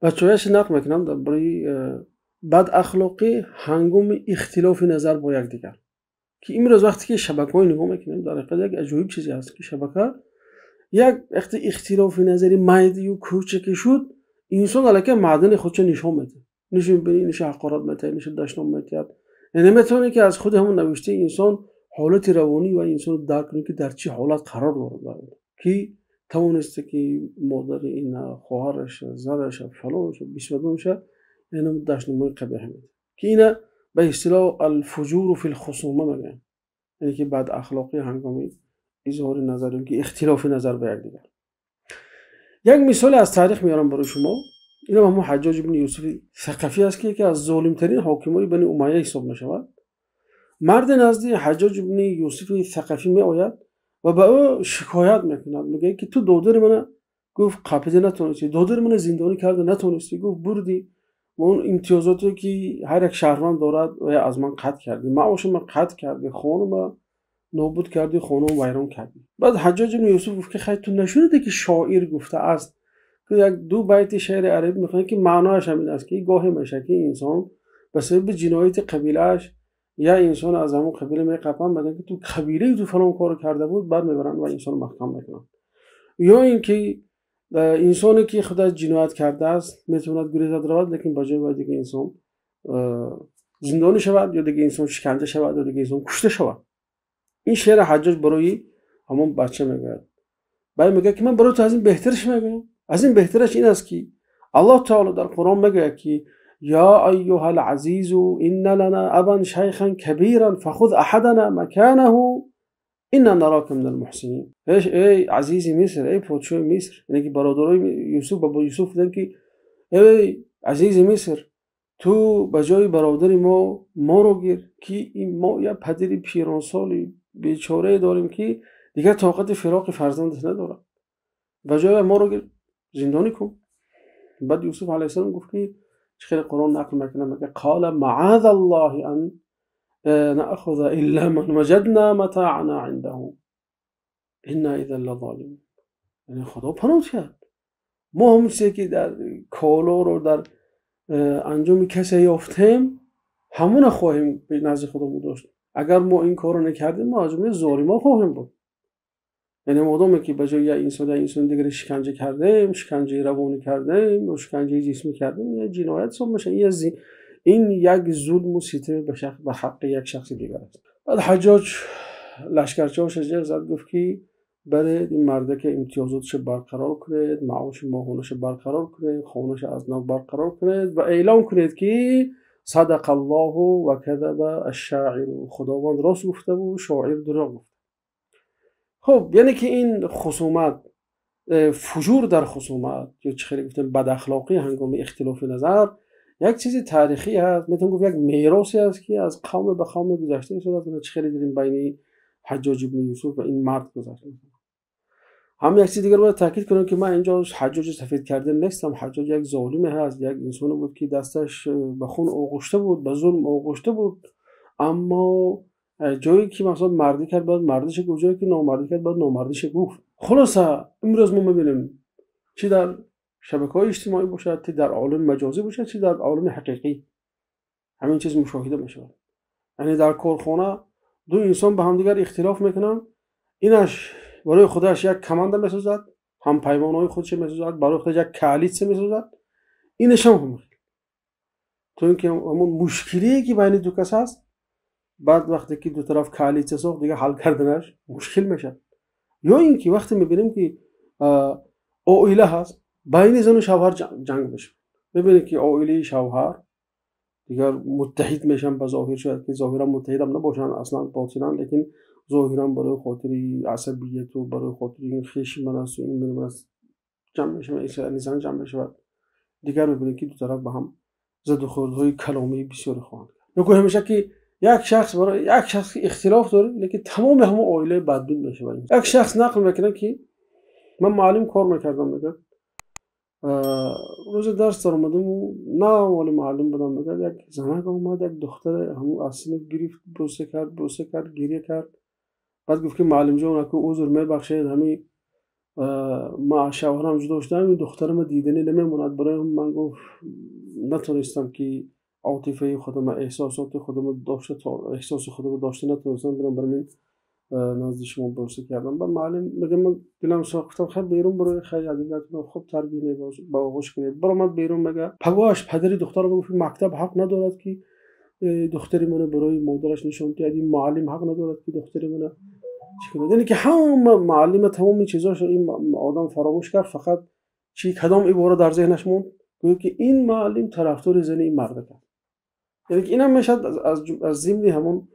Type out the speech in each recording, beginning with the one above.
بچه‌هایش نقل میکنم درباره بد اخلاقی هنگام اختلاف نظر با یکدیگر که امروز وقتی که شبکه‌های نگاه میکنیم در حقیقت یک عجیب چیزی هست که شبکه یک وقتی اختلاف نظری مایدی و کوچکی شد انسان علاکه معدن خودش نشون میده، نشون بینی، نشه حقارت میده، نشه دشنام میده. یعنی میتونه که از خود همون نوشته انسان حالت روانی و انسان درک کنه که در چه حالت قرار داره که توانسته که مادر این خواهرش زنش فلانش بیسودانش اینو دشنام قبیح میده که اینا به اصطلاح الفجور فی الخصومه میگن، یعنی که بد اخلاقی هنگامی اظهار نظر که اختلاف نظر به یکدیگر. یک مثال از تاریخ میارم برای شما. اینا همون حجاج بن یوسف ثقفی است که یکی از ظالمترین حاکمای بنی امیه حساب میشود. مرد نزد حجاج بن یوسف ثقفی می آید و به او شکایت میکند، میگه که تو دادر من گفت قابض نتونستی، دادر من زندانی کرده نتونستی، گفت بردی و اون امتیازاتی که هر یک شهروند دارد و از من قطع کردی، معاش من قطع کردی، خانم نابود کردی، خانم ویران کردی. بعد حجاج بن یوسف گفت که خیلی تو نشونده که شاعر گفته است که یک دو بیت شعر عربی میخونه که معناش همین است که گاهی میشه که انسان به سبب جنایت قبیلهش یا انسان از همون قبیله میقپن میگن که تو قبیله تو فلان کارو کرده بود، بعد میبرن و انسان محکم میکنن. یا اینکه انسانی که خود از جنایت کرده است میتواند گریزد رود، لیکن بجای باید دیگه انسان زندانی شود یا دیگه انسان شکنجه شود یا دیگه انسان کشته شود. این شعر حجاج برای همون بچه میگه، بعد میگه که من برای تو از این بهترش میگم، از این بهترش این است که الله تعالی در قرآن میگه که یا ایها العزیز ان لنا ابا شیخا کبیرا فخذ احدنا مکانه انا نراک من المحسنین. ای عزیز مصر، ای پادشاه مصر، یعنی که برادرای یوسف با یوسف بودن که ای عزیز مصر تو بجای برادر ما رو گیر که ما یه پدر پیرانسالی بیچاره داریم که دیگه طاقت فراق فرزندش نداره، بجای ما رو گیر زندانی کن. بعد یوسف علیه السلام گفت که خیلی قرآن نقل میکنه، میگه قال معاذ الله ان نأخذ الا من وجدنا متاعنا عنده انا اذا لظالمون. یعنی خدا پناه کرد ما همون چیزی که در کالا رو در انجام کسی یافتیم همون خواهیم به نزد خودمون داشت. اگر ما این کارو نکردیم ما از جمله ظالما خواهیم بود. یعنی مادامی که به جای انسان دیگری شکنجه کردیم، شکنجه روانی کردیم و شکنجه جسمی کردیم، یه جنایت حساب میشه. این یک ظلم و ستم به حق یک شخص دیگر است. بعد حجاج لشکرچه‌اش زد، گفت که برای این مرده که امتیازاتش برقرار کنید، معاش ماهانش برقرار کنید، خانش از نو برقرار کنید و اعلام کنید که صدق الله و کذب الشاعر، خداوند راست گفته و شاعر دروغ گفته. خب یعنی که این خصومت، فجور در خصومت یا چه خیلی گفتن بد اخلاقی هنگام اختلاف نظر یک چیزی تاریخی هست، میتونم گفت یک میراثی است که از قوم به قوم گذشته شده. چه خیلی دیدیم بین حجاج بن یوسف و این مرد گذشته. هم یک چیز دیگر باید تاکید کنم که من اینجا حجاج سفید کرده نیستم. حجاج یک ظالم هست، یک انسان بود که دستش به خون آغشته بود، به ظلم آغشته بود، اما جایی که مثلا مردی کرد باید مردیش گفت، جایی که نامردی کرد باید نامردیش گفت. خلاصه امروز ما میبینیم چی در شبکه‌های اجتماعی باشد، چی در عالم مجازی باشد، چی در عالم حقیقی، همین چیز مشاهده میشه. یعنی در کارخانه دو انسان به هم دیگر اختلاف میکنن، اینش برای خودش یک کمانده میسازد، هم پیمانهای خودش میسازد، برای خودش یک کالیت میسازد، اینش هم تو اینکه همون مشکلی که بین دو کس هست، بعد وقتی که دو طرف کالیت ساخت دیگه حل کردنش مشکل میشه. یا اینکه وقتی میبینیم که عائله هست، بین زن و شوهر جنگ میشه، ببینید که عائله شوهر دیگر متحد میشن، به ظاهر شاید که ظاهرا متحد هم نباشن، اصلا باطنا، لیکن ظاهرا برای خاطر عصبیت و برای خاطر این خشم من است و این من است جمع میشه، انسان جمع میشه. دیگر میبینید که دو طرف به هم زد و خوردهای کلامی بسیار خواهند کرد. نکته همیشه که یک شخص برای یک شخص اختلاف داره، لیکن تمام همون عائله بدبین میشه. یک شخص نقل میکنه که من معلم کار میکردم، میگه روز درس در اومدم و نه ولی معلم بودم، میگه یک زنک اومد، یک دختر همون اصلا گرفت، بوسه کرد، گریه کرد. بعد گفت که معلم جان که عذر میبخشید، همین ما شوهرم جدا شدم، این دخترم دیدنی نمیموند. برای من گفت نتونستم که عاطفه خودم، احساسات خودم داشته، تا احساس خودم داشته نتونستم برم. برای من نزد شما بورسه کردم. با معلم میگم من دلم ساختم خیلی بیرون برای خیلی ادبیاتون خوب تربیت با آغوش کنید. برای من بیرون میگه پگاش پدری دختر گفت مکتب حق ندارد که دختری منو برای مادرش نشون دهد. این معلم حق ندارد که دختری منو چیکار. یعنی که هم معلم تمام این چیزاش این آدم فراموش کرد، فقط چی کدام عباره در ذهنش موند گفت که این معلم طرفدار زن این مرد کرد. یعنی که اینم میشد از ضمن همون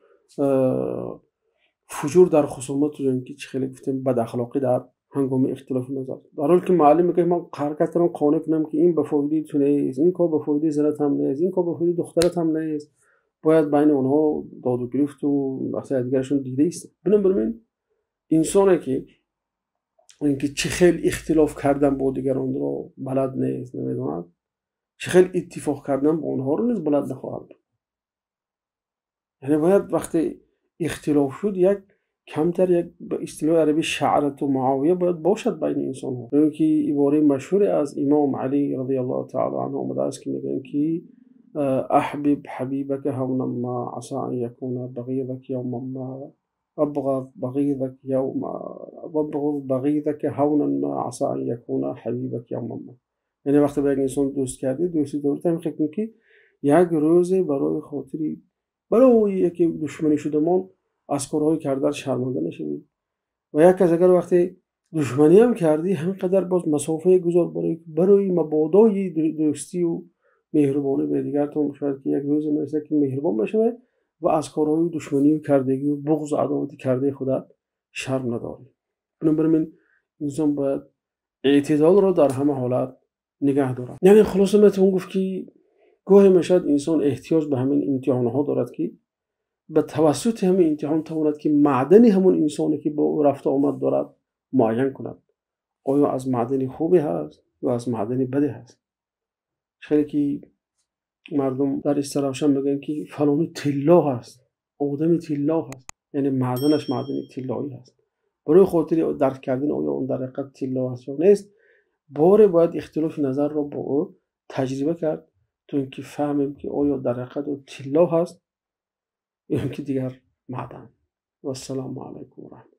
فجور در خصومت رو که خیلی گفتیم بد اخلاقی در هنگام اختلاف نظر، در حالی که معلم میگه من حرکت کنم قانع کنم که این به فایده تو نیست، این کار به فایده زنت هم نیست، این کار به فایده دخترت هم نیست، باید بین اونها داد و گرفت و وقتی دیگرشون دیده است. بنابراین انسانی که اینکه چه خیلی اختلاف کردن با دیگران رو بلد نیست، نمیدوند چه خیلی اتفاق کردن با اونها رو نیز بلد نخواهد. یعنی باید وقتی اختلاف شد یک کمتر یک به اصطلاح عربی شعرت و معاویه باید باشد بین انسان ها. چون که عباره مشهور از امام علی رضی الله تعالی عنه آمده است که میگن که احبب حبیبک هونا ما عسى ان یکون بغیضک یوما ما، ابغض بغیضک هونا ما عسى ان یکون حبیبک یوما ما. یعنی وقتی با یک انسان دوست کردی، دوستی دارید، هم فکر کنید که یک روز برای خاطری برای یکی دشمنی شدمان از کارهای کردن شرمنده نشوید. و یک از اگر وقتی دشمنی هم کردی همینقدر باز مسافه گذار برای مبادای دوستی و مهربانی به دیگرتون، شاید که یک روز میرسه که مهربان بشه و از کارهای دشمنی و کردگی و بغض و عداوت کرده خودت شرم نداری. بنابراین انسان باید اعتدال را در همه حالت نگه دارد. یعنی خلاصه میتونم گفت که گاهی میشد انسان احتیاج به همین امتحانها دارد که به توسط همین امتحان تواند که معدن همون انسانی که با او رفت آمد دارد معین کند. آیا از معدن خوبی هست یا از معدن بدی هست؟ خیلی که مردم در استراشن میگن که فلانی طلا هست، آدم طلا هست، یعنی معدنش معدن طلایی هست. برای خاطر درک کردن آیا اون در حقیقت طلا هست یا نیست، باید اختلاف نظر را با او تجربه کرد تا اینکه فهمیم که آیا در حقیقت او طلا هست یا که دیگر معدن. و السلام علیکم و رحمت